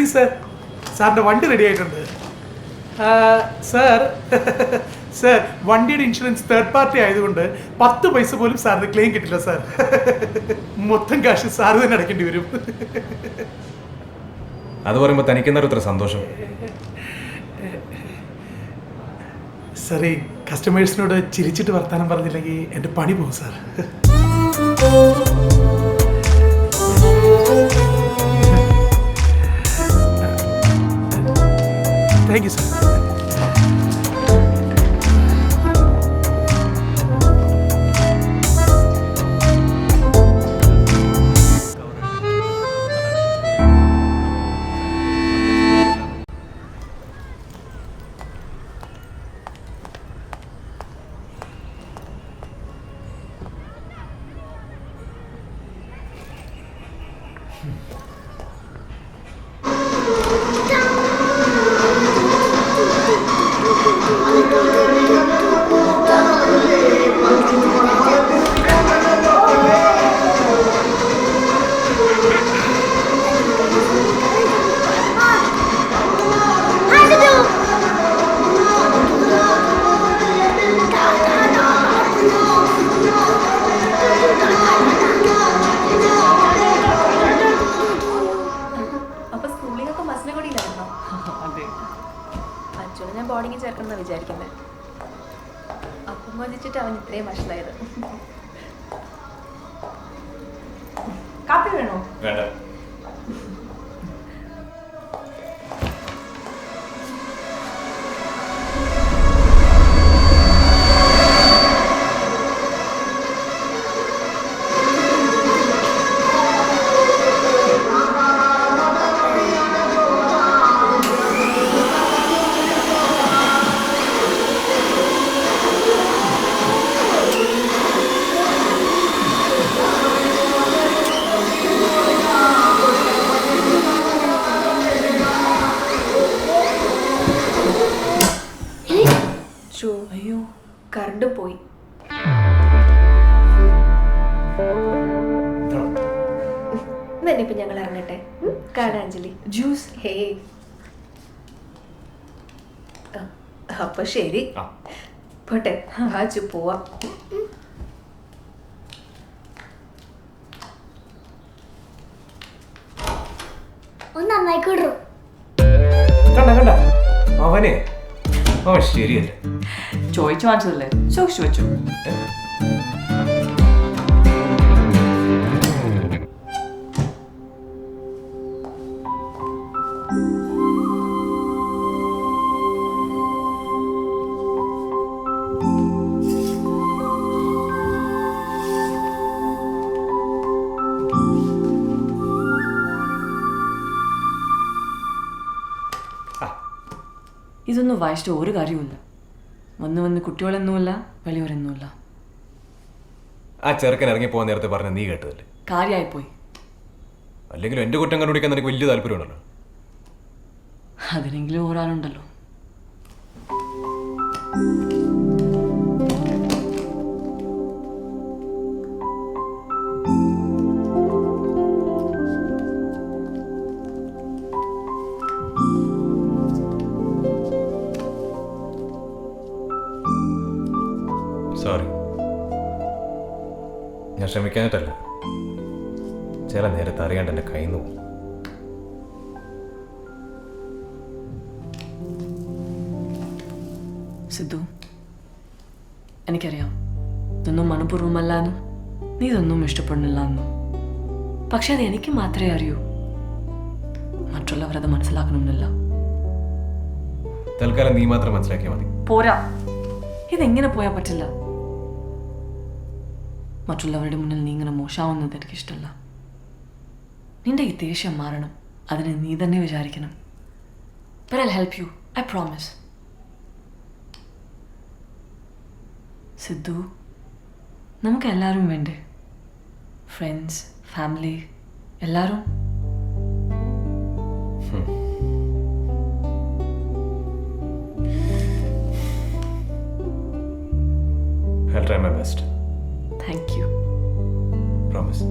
Evening sir. സാറിൻ്റെ വണ്ടി ready ആയിട്ടുണ്ട്. സാർ സാർ വണ്ടിയുടെ ഇൻഷുറൻസ് തേർഡ് പാർട്ടി ആയതുകൊണ്ട് 10 പൈസ പോലും സാറിന് ക്ലെയിം കിട്ടില്ല സാർ. മൊത്തം കാശ് സാറ് തന്നെ അടയ്ക്കേണ്ടി വരും. അത് പറയുമ്പോൾ തനിക്കെന്താ ഇത്ര സന്തോഷം? സാറേ, കസ്റ്റമേഴ്സിനോട് ചിരിച്ചിട്ട് വർത്താനം പറഞ്ഞില്ലെങ്കിൽ എൻ്റെ പണി പോകും സാർ. Thank you sir. ഞാൻ ബോർഡിങ്ങിൽ ചേർക്കണമെന്ന് വിചാരിക്കുന്നത്. അപ്പം മതിച്ചിട്ട് അവൻ ഇത്രയും വഷളായത്. കാപ്പി വേണോ? വേണ്ട. അയ്യോ, കറണ്ട് പോയി. ഇപ്പൊ ഞങ്ങൾ ഇറങ്ങട്ടെ. കാണാഞ്ജലി ജ്യൂസ്. ഹേ, അപ്പൊ ശരി, പോട്ടെ. ആച്ചു പോവാം. കണ്ട അവനെ അവൻ ശരിയല്ല. ചോദിച്ചു വാങ്ങിച്ചതല്ലേ, സൂക്ഷിച്ചു വെച്ചു. ഇതൊന്നും വായിച്ചിട്ട് ഒരു കാര്യവുമില്ല. വന്ന് കുട്ടികളെന്നുമില്ല, വലിയവരെന്നുമില്ല. ആ ചെറുക്കൻ ഇറങ്ങി പോകാൻ നേരത്തെ പറഞ്ഞ നീ കേട്ടതല്ലേ? കാര്യമായിപ്പോയി. അല്ലെങ്കിലും എൻ്റെ കുറ്റം കണ്ടുപിടിക്കാൻ എനിക്ക് വലിയ താല്പര്യമുണ്ടല്ലോ. അതിനെങ്കിലും ഒരാളുണ്ടല്ലോ. സോറി, ഞാൻ ക്ഷമിക്കാനായിട്ടല്ല. ചില നേരത്തെ അറിയാണ്ട് എൻ്റെ കയ്യിൽ നിന്ന് പോകും. സിദ്ധു, എനിക്കറിയാം ഇതൊന്നും മനഃപൂർവ്വമല്ലാന്നും നീ ഇതൊന്നും ഇഷ്ടപ്പെടുന്നില്ല എന്നും. പക്ഷെ അത് എനിക്ക് മാത്രമേ അറിയൂ. മറ്റുള്ളവരത് മനസ്സിലാക്കണമെന്നില്ല. തൽക്കാലം നീ മാത്രം മനസ്സിലാക്കിയാൽ മതി. പോരാ, ഇതെങ്ങനെ പോയാൽ പറ്റില്ല. മറ്റുള്ളവരുടെ മുന്നിൽ നീ ഇങ്ങനെ മോശമാവുന്നത് എനിക്കിഷ്ടമല്ല. നിന്റെ ഈ ദേഷ്യം മാറണം. അതിനെ നീ തന്നെ വിചാരിക്കണം. But I'll help you, I promise. Sidhu, നമുക്ക് എല്ലാവരും വേണ്ടേ? ഫ്രണ്ട്സ്, ഫാമിലി, എല്ലാവരും. I'll try my best. Thank you. Promise.